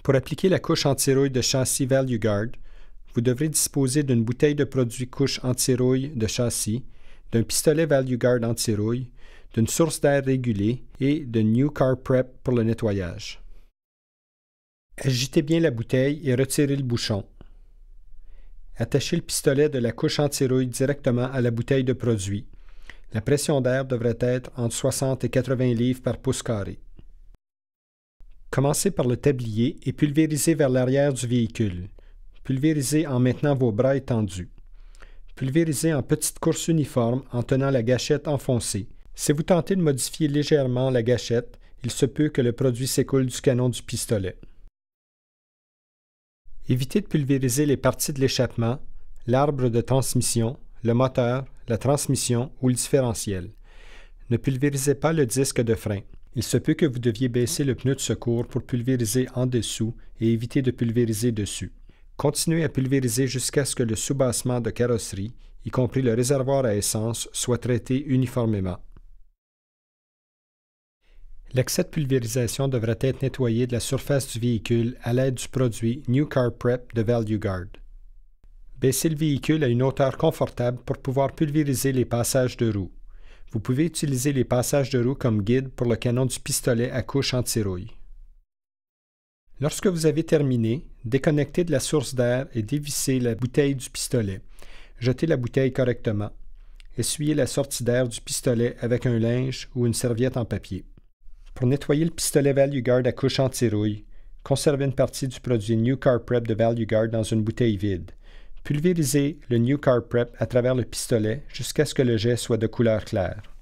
Pour appliquer la couche anti-rouille de châssis ValueGuard, vous devrez disposer d'une bouteille de produit couche anti-rouille de châssis, d'un pistolet ValueGuard anti-rouille, d'une source d'air régulée et de New Car Prep pour le nettoyage. Agitez bien la bouteille et retirez le bouchon. Attachez le pistolet de la couche anti-rouille directement à la bouteille de produit. La pression d'air devrait être entre 60 et 80 livres par pouce carré. Commencez par le tablier et pulvérisez vers l'arrière du véhicule. Pulvérisez en maintenant vos bras étendus. Pulvérisez en petites courses uniformes en tenant la gâchette enfoncée. Si vous tentez de modifier légèrement la gâchette, il se peut que le produit s'écoule du canon du pistolet. Évitez de pulvériser les parties de l'échappement, l'arbre de transmission, le moteur, la transmission ou le différentiel. Ne pulvérisez pas le disque de frein. Il se peut que vous deviez baisser le pneu de secours pour pulvériser en dessous et éviter de pulvériser dessus. Continuez à pulvériser jusqu'à ce que le soubassement de carrosserie, y compris le réservoir à essence, soit traité uniformément. L'excès de pulvérisation devrait être nettoyé de la surface du véhicule à l'aide du produit New Car Prep de ValueGuard. Baissez le véhicule à une hauteur confortable pour pouvoir pulvériser les passages de roues. Vous pouvez utiliser les passages de roues comme guide pour le canon du pistolet à couche anti-rouille. Lorsque vous avez terminé, déconnectez de la source d'air et dévissez la bouteille du pistolet. Jetez la bouteille correctement. Essuyez la sortie d'air du pistolet avec un linge ou une serviette en papier. Pour nettoyer le pistolet ValueGuard à couche anti-rouille, conservez une partie du produit New Car Prep de ValueGuard dans une bouteille vide. Pulvérisez le New Car Prep à travers le pistolet jusqu'à ce que le jet soit de couleur claire.